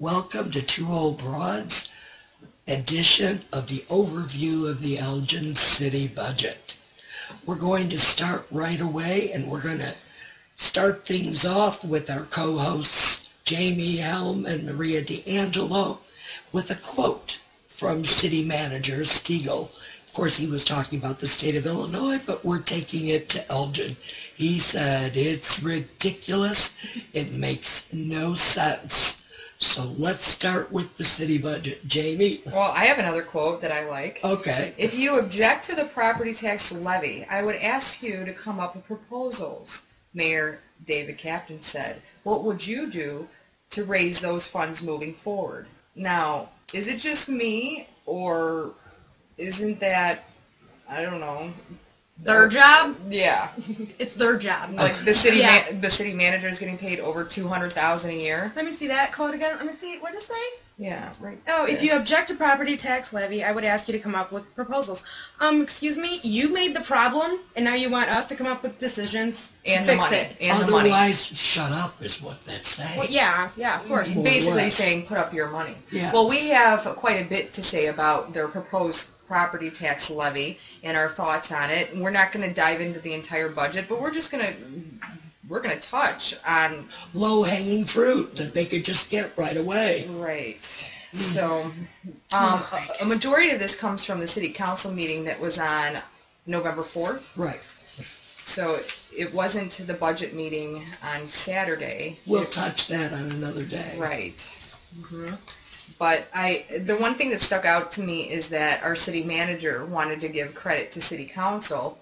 Welcome to Two Old Broads edition of the overview of the Elgin City budget. We're going to start right away, and we're going to start things off with our co-hosts Jamie Helm and Maria D'Angelo with a quote from City Manager Stiegel. Of course, he was talking about the state of Illinois, but we're taking it to Elgin. He said, "It's ridiculous. It makes no sense." So let's start with the city budget. Jamie? Well, I have another quote that I like. Okay. If you object to the property tax levy, I would ask you to come up with proposals. Mayor David Captain said, what would you do to raise those funds moving forward? Now, is it just me, or isn't that, I don't know, their job? Yeah. It's their job. Like the city the city manager is getting paid over $200,000 a year. Let me see that quote again. Let me see. What did it say? Yeah, right. Oh, if you object to property tax levy, I would ask you to come up with proposals. Excuse me, you made the problem, and now you want us to come up with decisions and to the fix money. it. And the money. Otherwise, shut up is what that's saying. Well, yeah, of course. More or Basically less. saying put up your money. Yeah. Well, we have quite a bit to say about their proposed property tax levy and our thoughts on it. We're not going to dive into the entire budget, but we're going to touch on Low-hanging fruit that they could just get right away. right. So, a majority of this comes from the city council meeting that was on November 4th. Right. So it wasn't the budget meeting on Saturday. We'll touch that on another day. Right. But the one thing that stuck out to me is that our city manager wanted to give credit to city council.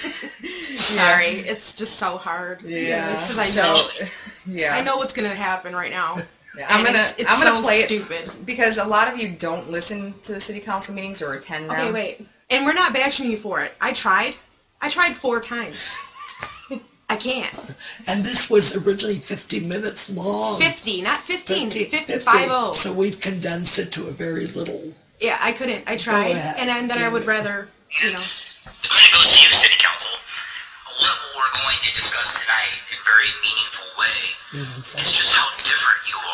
Sorry, it's just so hard. Yeah. Because I know what's going to happen right now. Yeah, I'm gonna so play stupid it because a lot of you don't listen to the city council meetings or attend them. Okay, wait. And we're not bashing you for it. I tried 4 times. I can't. And this was originally 50 minutes long. 50, not 15. 50. So we've condensed it to a very little. Yeah, I couldn't. I tried. And then I would rather, The credit goes to you, City Council. What we're going to discuss tonight in a very meaningful way is just how different you are.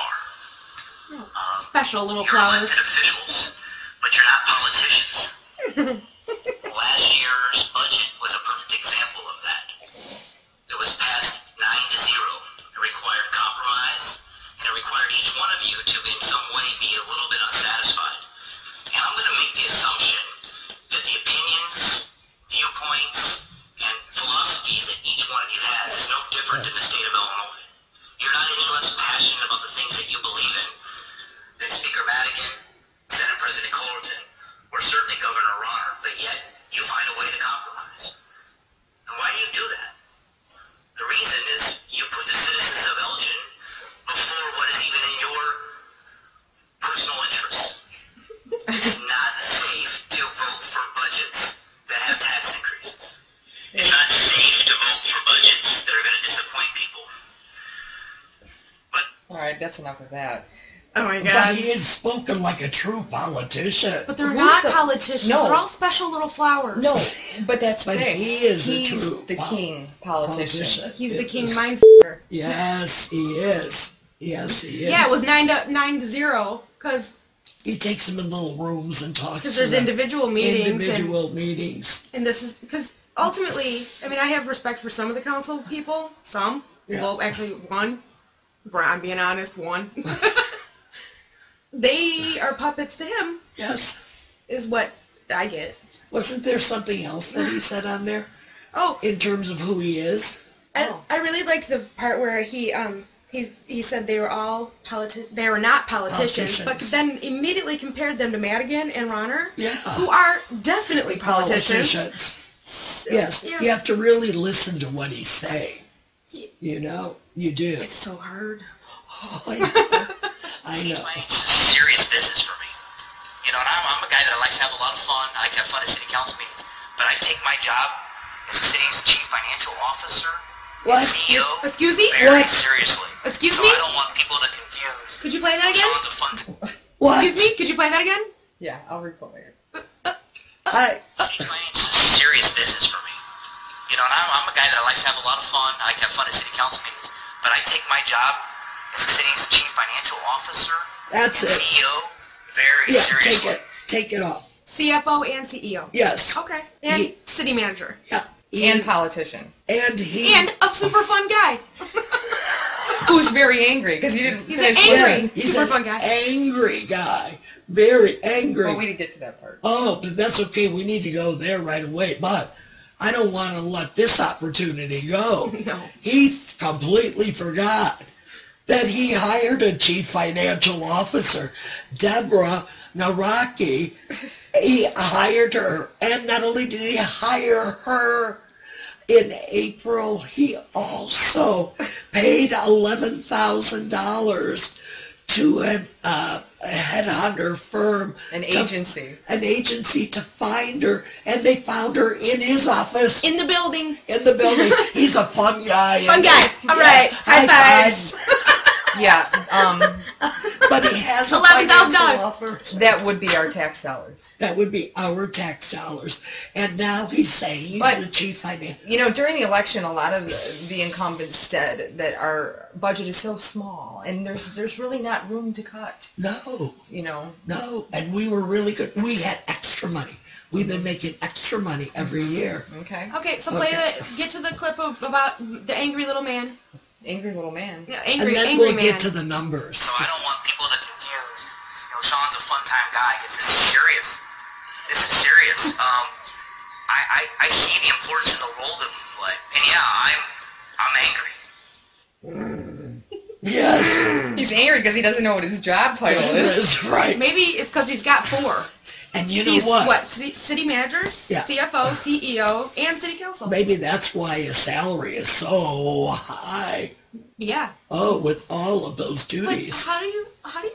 special little You're flowers. elected officials, but you're not politicians. Last year's budget was a perfect example of that. It was passed 9-0. It required compromise, and it required each one of you to, in some way, be a little bit unsatisfied. And I'm going to make the assumption that the opinions, viewpoints, and philosophies that each one of you has is no different than the state of Illinois. You're not any less passionate about the things that you believe in than Speaker Madigan, Senate President Cullerton, or certainly Governor Ronner, but yet you find a way to compromise. And why do you do that? The reason is you put the citizens of Elgin before what is even in your personal interests. It's not safe to vote for budgets that have tax increases. It's not safe to vote for budgets that are going to disappoint people. All right, that's enough of that. Oh my But god. he is spoken like a true politician. But they're Who's not the- politicians. No. They're all special little flowers. No, but that's the But thing. he is a He's true the king politician. He's the king Yes. mind. Yes, he is. Yes, he is. Yeah, it was 9-0 because He takes them in little rooms and talks to there's them. individual meetings. Individual meetings. And this is because ultimately, I mean, I have respect for some of the council people. Some. Yeah. Well, actually, one. For I'm being honest, one. They are puppets to him, Yes. is what I get. Wasn't there something else that he said on there Oh, in terms of who he is? I really liked the part where he said they were all they were not politicians, but then immediately compared them to Madigan and Ronner, Yeah. who are definitely politicians. Yes, Yeah. you have to really listen to what he's saying. You know, you do. It's so hard. Oh, I know. I know. It's serious business for me. And I'm a guy that likes to have a lot of fun. I like to have fun at city council meetings. But I take my job as the city's chief financial officer What? and CEO Excuse me? very What? seriously. Excuse so me? I don't want people to confuse Could you play that again? Sean's a fun What? Excuse me? Could you play that again? Yeah, I'll replay it. City finance is serious business for me. And I'm a guy that likes to have a lot of fun. I like to have fun at city council meetings. But I take my job as the city's chief financial officer That's and it. CEO very Yeah, seriously. take it off. CFO and CEO. Yes. Okay. And city manager. Yeah. And politician. And he. And a super fun guy. Who's very angry because you didn't He's an finish angry, listening. He's super an fun guy. angry guy. Very angry. Well, we didn't get to that part. Oh, but that's okay. We need to go there right away. But I don't want to let this opportunity go. No. He completely forgot that he hired a chief financial officer, Deborah Naraki. He hired her. And not only did he hire her in April, he also paid $11,000 to a headhunter firm. An agency. An agency to find her, and they found her in his office. In the building. In the building. He's a fun guy. Fun guy. All right. High fives. Yeah. But he has a $11,000. financial offer. That would be our tax dollars. That would be our tax dollars. And now he's saying he's But, the chief financial. You know, during the election, a lot of the incumbents said that our budget is so small, and there's really not room to cut. No. You know. No. And we were really good. We had extra money. We've been making extra money every year. Okay. Okay, so get to the clip about the angry little man. Angry little man. Yeah, And angry then angry we'll man. get to the numbers. So I don't want people to confuse, Sean's a fun-time guy, because this is serious. This is serious. I see the importance in the role that we play. And yeah, I'm angry. Yes. He's angry because he doesn't know what his job title is. That's right. Maybe it's because he's got 4. And you know He's what? City managers, Yeah. CFO, CEO, and city council. Maybe that's why his salary is so high. Yeah. Oh, with all of those But duties. how do you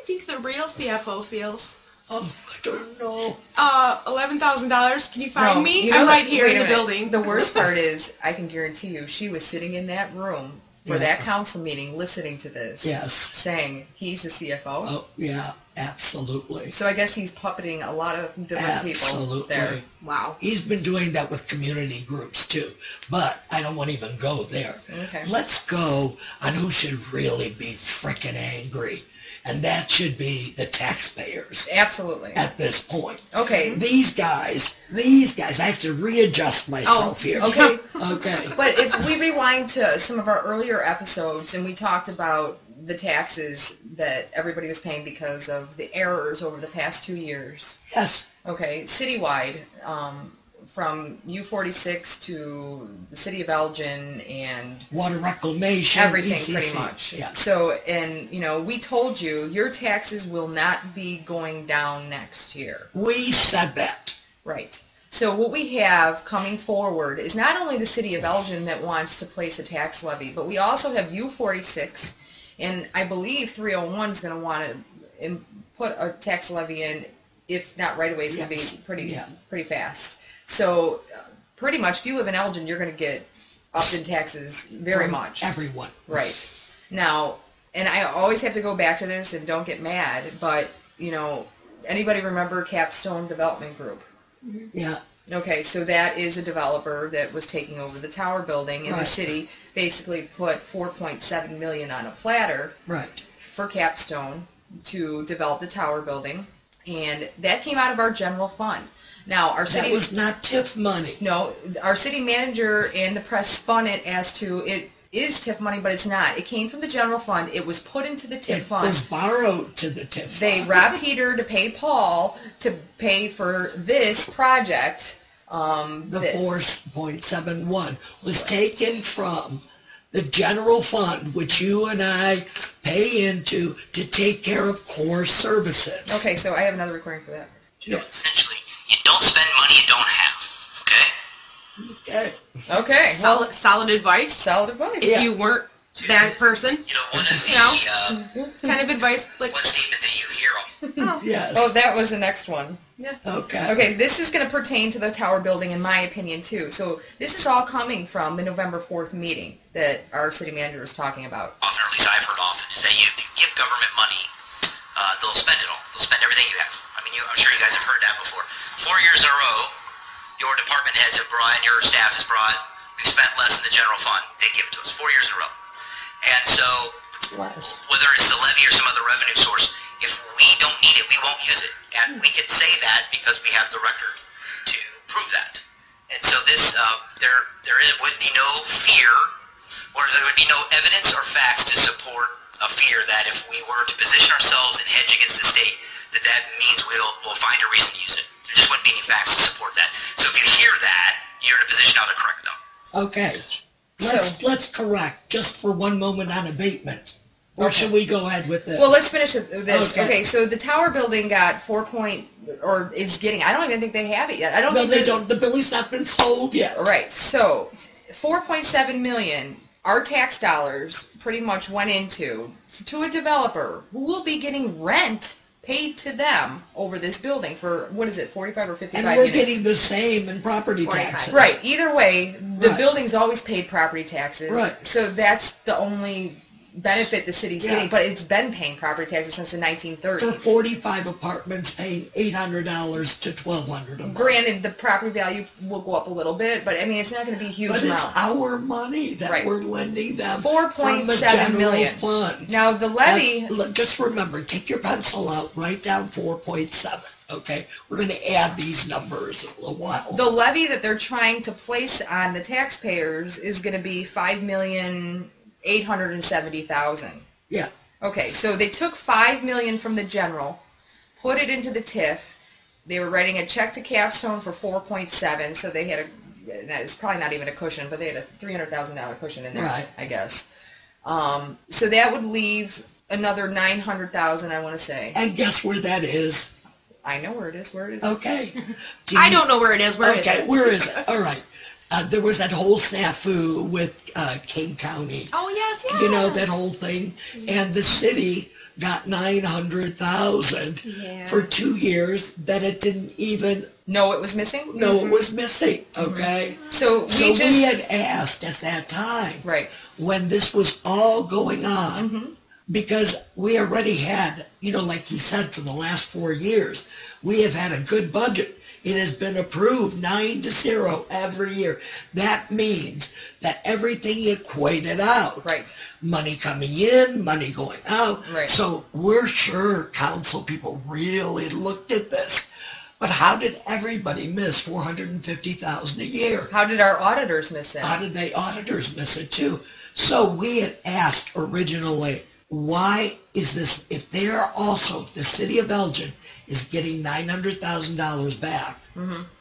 think the real CFO feels? I don't know. $11,000. Can you find No, me? you know I'm what? right here Wait in a the minute. building. The worst part is, I can guarantee you, she was sitting in that room for Yeah. that council meeting listening to this. Yes. Saying he's the CFO. Oh, yeah, absolutely. So I guess he's puppeting a lot of different Absolutely. people there. Wow. He's been doing that with community groups too. But I don't want to even go there. Okay. Let's go on who should really be frickin' angry. And that should be the taxpayers Absolutely. at this point. Okay. These guys, I have to readjust myself here. Okay. Okay. But if we rewind to some of our earlier episodes and we talked about the taxes that everybody was paying because of the errors over the past 2 years. Yes. Okay, citywide, from U46 to the city of Elgin and Water reclamation. everything ECC. pretty much. Yes. So, and we told you your taxes will not be going down next year. We said that. Right. So what we have coming forward is not only the city of Elgin that wants to place a tax levy, but we also have U46, and I believe 301 is going to want to put a tax levy in, if not right away, it's going to Yes. be pretty Yeah. pretty fast. So pretty much, if you live in Elgin, you're going to get up in taxes very From much. Everyone. Right. Now, and I always have to go back to this, and don't get mad, but, anybody remember Capstone Development Group? Yeah. Okay, so that is a developer that was taking over the tower building, and the Right. city basically put $4.7 million on a platter Right. for Capstone to develop the tower building, and that came out of our general fund. Now, our city That was not TIF money. no, our city manager and the press spun it as to it is TIF money, but it's not. It came from the general fund. It was put into the TIF It fund. was borrowed to the TIF They fund. robbed Peter to pay Paul to pay for this project. The 4.71 was taken from the general fund, which you and I pay into to take care of core services. Okay, so I have another recording for that. Essentially, you don't spend money you don't have, okay? Okay. Okay, well, Solid advice. solid advice. If you weren't that person, One of the kind of advice like, one statement that you hear Yes. Oh, that was the next one. Okay. Okay, this is going to pertain to the tower building, in my opinion, too. So this is all coming from the November 4th meeting that our city manager is talking about. often, or at least I've heard often, is that if you give government money, they'll spend it all. They'll spend everything you have. I mean, I'm sure you guys have heard that before. 4 years in a row, your department heads have brought, and your staff has brought, we've spent less in the general fund. They give it to us 4 years in a row. And so whether it's the levy or some other revenue source. If we don't need it, we won't use it. And we can say that because we have the record to prove that. And so this, would be no fear, or there would be no evidence or facts to support a fear that if we were to position ourselves and hedge against the state, that means we'll find a reason to use it. There just wouldn't be any facts to support that. So if you hear that, you're in a position now to correct them. Okay. Let's correct just for one moment on abatement. Or should we go ahead with this? Well, let's finish this. Okay. So the tower building got is getting, I don't even think they have it yet. They don't. The building's not been sold yet. Right. So $4.7 million, our tax dollars pretty much went to a developer who will be getting rent paid to them over this building for, what is it, 45 or 55 and we're units? getting the same in property taxes. Right. Either way, the building's always paid property taxes. Right. So that's the only benefit the city's getting, but it's been paying property taxes since the 1930s. For 45 apartments, paying $800 to $1,200 a month. Granted, the property value will go up a little bit, but I mean, it's not going to be a huge amount. But it's our money that we're lending them from the $4.7 general million. fund. Now the levy. Just remember, take your pencil out, write down 4.7. Okay, we're going to add these numbers in a little while. The levy that they're trying to place on the taxpayers is going to be $5,870,000. Yeah. Okay, so they took $5 million from the general, put it into the TIF. They were writing a check to Capstone for 4.7, so they had it's probably not even a cushion, but they had a $300,000 cushion in there, I guess. So that would leave another $900,000, I want to say. And guess where that is? I know where it is. Where it is? Okay. I don't know where it is. Where is it? Okay, where is it? All right. There was that whole snafu with King County. Oh, yes. You know, that whole thing. And the city got $900,000 for 2 years that it didn't even know it was missing. It was missing. Okay. So we had asked at that time, when this was all going on, because we already had, like he said, for the last 4 years, we have had a good budget. It has been approved 9-0 every year. That means that everything equated out. Right. Money coming in, money going out. Right. So we're sure council people really looked at this. But how did everybody miss $450,000 a year? How did our auditors miss it? How did the auditors miss it too? So we had asked originally, why is this, if they are also, the city of Elgin is getting $900,000 back,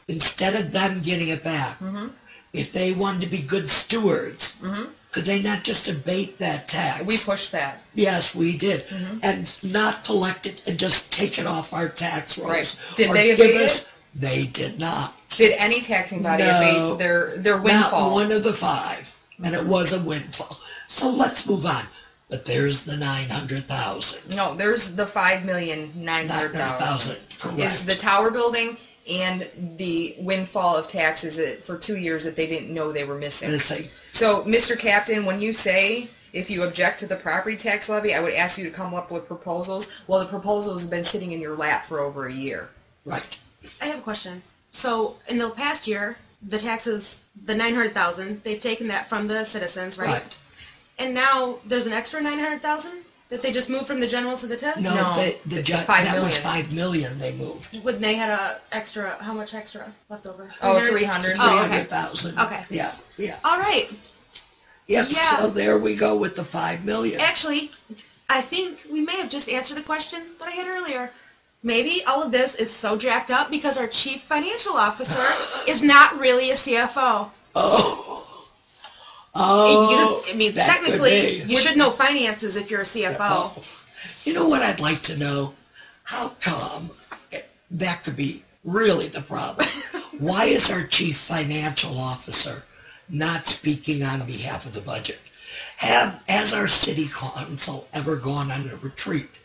instead of them getting it back, if they wanted to be good stewards, could they not just abate that tax? We pushed that. Yes, we did. And not collect it and just take it off our tax rolls. Right. Did they abate it? They did not. Did any taxing body abate their windfall? Not one of the 5. And it was a windfall. So let's move on. But there's the $900,000. No, there's the $5,900,000. Correct. Is the tower building and the windfall of taxes for 2 years that they didn't know they were missing. So, Mr. Captain, when you say if you object to the property tax levy, I would ask you to come up with proposals. Well, the proposals have been sitting in your lap for over a year. Right. I have a question. So, in the past year, the taxes, the $900,000, they've taken that from the citizens, right? Right. And now there's an extra $900,000 that they just moved from the general to the TIF? No, that was $5 million they moved. When they had how much extra left over? Oh, 300. Oh, okay. 300,000. Okay. Yeah. All right. Yep, so there we go with the $5 million. Actually, I think we may have just answered a question that I had earlier. Maybe all of this is so jacked up because our chief financial officer is not really a CFO. Technically, you should know finances if you're a CFO. You know what I'd like to know? How come that could be really the problem? Why is our chief financial officer not speaking on behalf of the budget? Has our city council ever gone on a retreat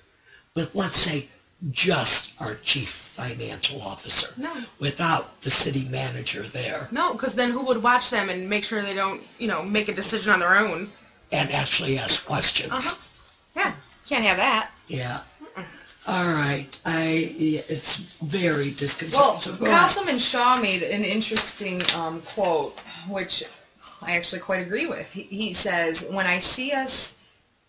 with, let's say, just our chief financial officer? No. Without the city manager there? No, because then who would watch them and make sure they don't, make a decision on their own? And actually ask questions. Yeah, can't have that. Yeah. All right. It's very disconcerting. Well, Councilman Shaw made an interesting quote, which I actually quite agree with. He says, when I see us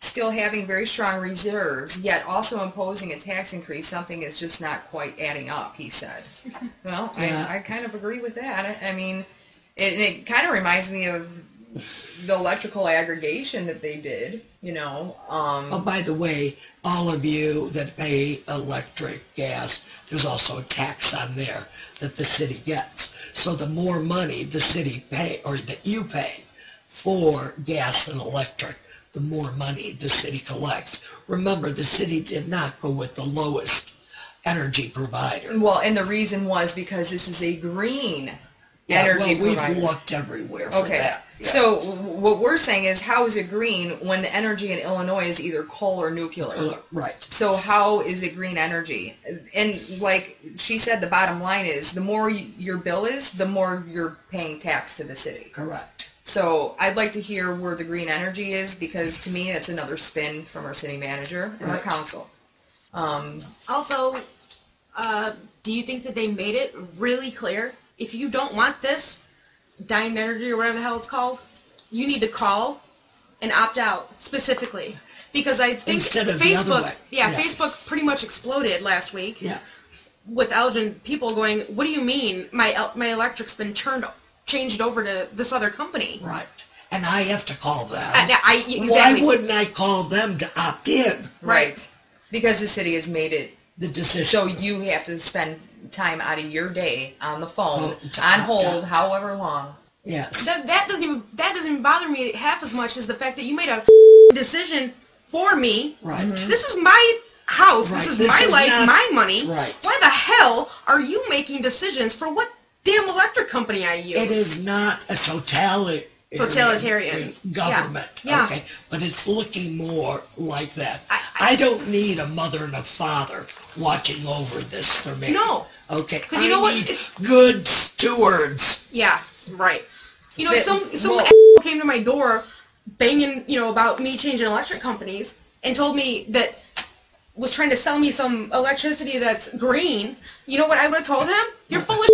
still having very strong reserves, yet also imposing a tax increase, something is just not quite adding up, he said. Well, Yeah. I kind of agree with that. I mean, it kind of reminds me of the electrical aggregation that they did, you know. Oh, by the way, all of you that pay electric, gas, there's also a tax on there that the city gets. So the more money the city pay, or that you pay for gas and electric, the more money the city collects. Remember, the city did not go with the lowest energy provider. Well, and the reason was because this is a green energy well, provider. we've looked everywhere for that. Yeah. So what we're saying is, how is it green when the energy in Illinois is either coal or nuclear? Right. So how is it green energy? And like she said, the bottom line is, the more your bill is, the more you're paying tax to the city. Correct. So I'd like to hear where the green energy is, because to me that's another spin from our city manager and our Right. council. Also, do you think that they made it really clear? If you don't want this, Dying Energy or whatever the hell it's called, you need to call and opt out specifically. Because I think Instead of the other Facebook, way. yeah, Yeah. Facebook pretty much exploded last week. Yeah. With Elgin people going, what do you mean my electric's been changed over to this other company? Right. And I have to call them. Exactly. Why wouldn't I call them to opt in? Right. Because the city has made it The decision. so you have to spend time out of your day on the phone, Oh, to on opt hold, out. however long. Yes. That doesn't even bother me half as much as the fact that you made a decision for me. Right. This is my house. Right. This is This my is life, not- my money. Right. Why the hell are you making decisions for what damn electric company I use? It is not a totalitarian government. Yeah. Okay. But it's looking more like that. I don't need a mother and a father watching over this for me. No. Okay. 'Cause you know what? need good stewards. Yeah, right. You know, if some well- came to my door banging, about me changing electric companies and told me that was trying to sell me some electricity that's green, you know what I would have told him? You're full of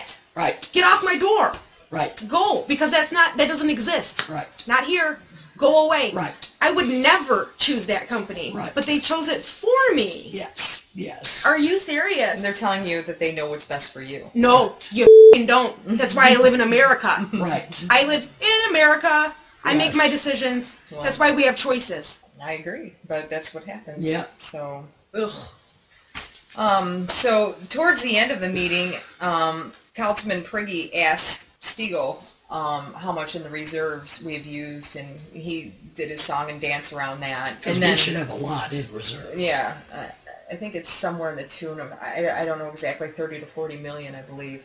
shit. Right. Get off my door. Right. Go, because that doesn't exist. Right. Not here. Go away. Right. I would never choose that company. Right. But they chose it for me. Yes. Yes. Are you serious? And they're telling you that they know what's best for you. No, you f***ing don't. That's why I live in America. Right. I live in America. I make Yes. my decisions. Well- That's why we have choices. I agree, but that's what happened. Yeah. So, Ugh. so towards the end of the meeting, Councilman Prigge asked Stiegel how much in the reserves we've used, and he did his song and dance around that. Because And we then, should have a lot in reserve. yeah, I think it's somewhere in the tune of, I don't know exactly, 30 to 40 million, I believe.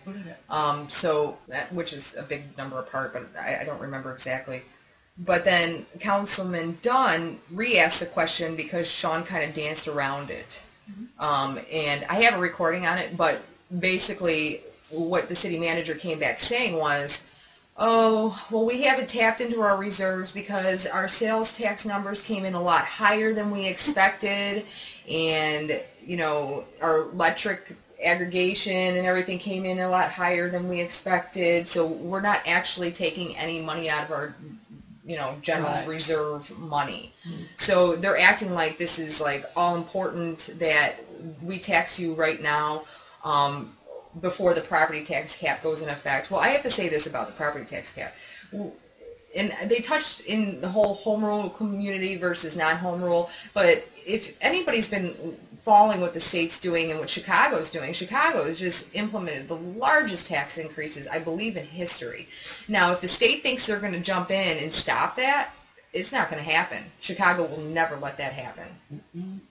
So which is a big number apart, but I don't remember exactly. But then Councilman Dunn re-asked the question because Sean kind of danced around it. And I have a recording on it, but basically what the city manager came back saying was, oh, well, we haven't tapped into our reserves because our sales tax numbers came in a lot higher than we expected, and, our electric aggregation and everything came in a lot higher than we expected, so we're not actually taking any money out of our general Right. reserve money. So they're acting like this is like all important, that we tax you right now before the property tax cap goes in effect. Well, I have to say this about the property tax cap. And they touched in the whole home rule community versus non-home rule, but if anybody's been following what the state's doing and what Chicago's doing, Chicago has just implemented the largest tax increases, I believe, in history. Now, if the state thinks they're going to jump in and stop that, it's not going to happen. Chicago will never let that happen.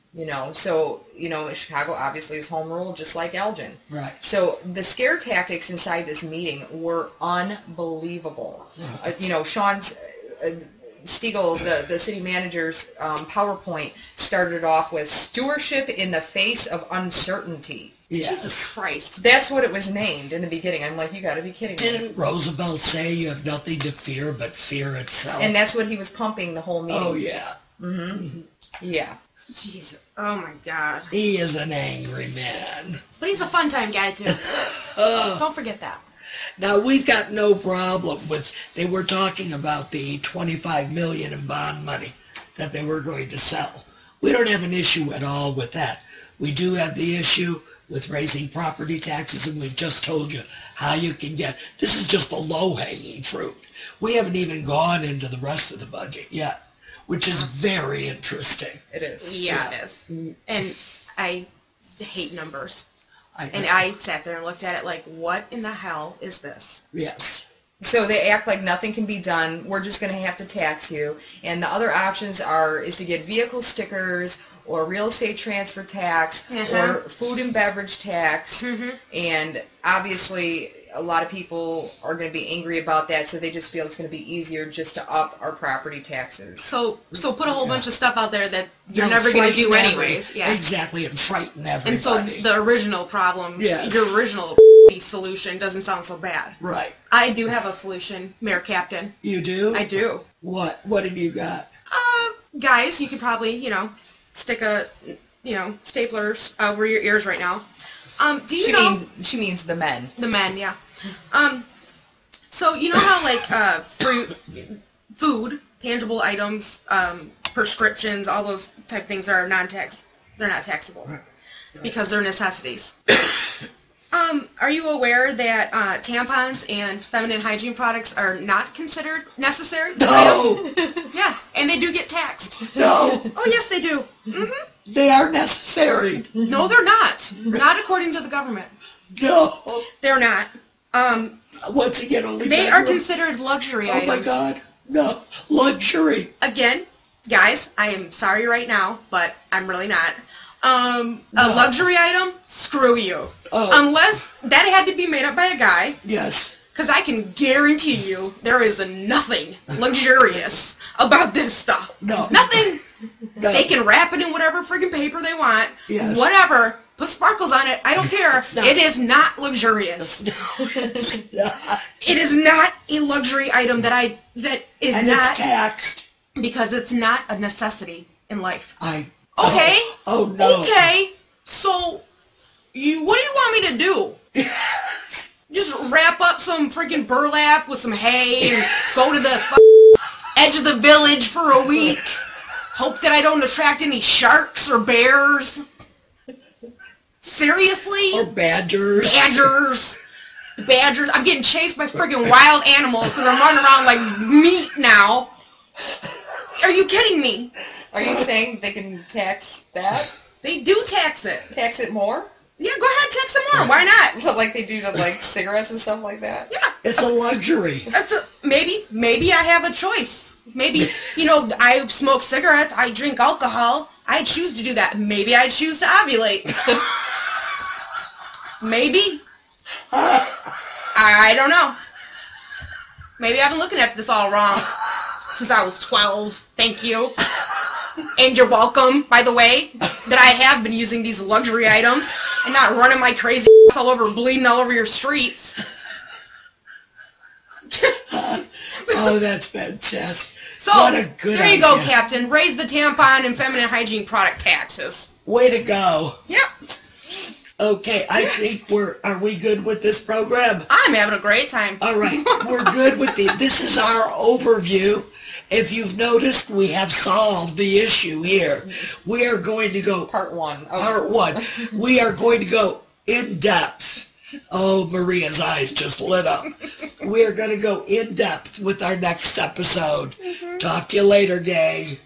So, Chicago obviously is home rule, just like Elgin. Right. So the scare tactics inside this meeting were unbelievable. Sean's Stiegel, the city manager's PowerPoint started off with stewardship in the face of uncertainty. Yes. Jesus Christ. That's what it was named in the beginning. I'm like, you got to be kidding me. Didn't Roosevelt say you have nothing to fear but fear itself? And that's what he was pumping the whole meeting. Oh, yeah. Yeah. Jesus. Oh my God. He is an angry man. But he's a fun time guy too. Don't forget that. Now, we've got no problem with, they were talking about the $25 million in bond money that they were going to sell. We don't have an issue at all with that. We do have the issue with raising property taxes, and we've just told you how you can get, this is just the low-hanging fruit. We haven't even gone into the rest of the budget yet, which is very interesting. It is. Yeah, it is. And I hate numbers. I sat there and looked at it like, what in the hell is this? Yes. So they act like nothing can be done. We're just going to have to tax you. And the other options is to get vehicle stickers or real estate transfer tax or food and beverage tax. And obviously a lot of people are going to be angry about that, so they just feel it's going to be easier just to up our property taxes. So put a whole bunch of stuff out there that you're never going to do anyways. Yeah. Exactly, and frighten everybody. And so the original problem, Yes. your original solution doesn't sound so bad. Right. I do have a solution, Mayor Captain. You do? I do. What have you got? Guys, you could probably, stick a, stapler over your ears right now. Do you know? She means the men. The men, yeah. So you know how like food, tangible items, prescriptions, all those type of things are they're not taxable because they're necessities. Are you aware that tampons and feminine hygiene products are not considered necessary? No! Yeah, and they do get taxed. No! Oh yes, they do. They are necessary. No, they're not. Not according to the government. No! They're not. Once again, only They are considered luxury items. Oh my God. No. Luxury. Again, guys, I am sorry right now, but I'm really not. A luxury item? Screw you. Oh. Unless that had to be made up by a guy. Yes. Because I can guarantee you there is nothing luxurious about this stuff. No. Nothing. No. They can wrap it in whatever friggin' paper they want. Yes. Whatever. Put sparkles on it. I don't care. not. It is not luxurious. No, it's not. It is not a luxury item that is And not. it's taxed. Because it's not a necessity in life. Okay. Oh no. Okay. So, what do you want me to do? Just wrap up some freaking burlap with some hay and go to the edge of the village for a week. Hope that I don't attract any sharks or bears. Seriously? Or badgers. Badgers. The badgers. I'm getting chased by freaking wild animals because I'm running around like meat now. Are you kidding me? Are you saying they can tax that? They do tax it. Tax it more? Yeah, go ahead, tax it more. Why not? Like they do to like cigarettes and stuff like that? Yeah. It's a luxury. Maybe I have a choice. Maybe, I smoke cigarettes, I drink alcohol, I choose to do that. Maybe I choose to ovulate. Maybe. I don't know. Maybe I've been looking at this all wrong since I was 12. Thank you. And you're welcome, by the way, that I have been using these luxury items and not running my crazy ass all over, bleeding all over your streets. Oh, that's fantastic. So, what a good there you go, idea. Captain. Raise the tampon and feminine hygiene product taxes. Way to go. Yep. Okay, I think are we good with this program? I'm having a great time. All right, we're good with this is our overview. If you've noticed, we have solved the issue here. We are going to go... Part one. Part one. We are going to go in depth. Oh, Maria's eyes just lit up. We are going to go in depth with our next episode. Talk to you later, gang.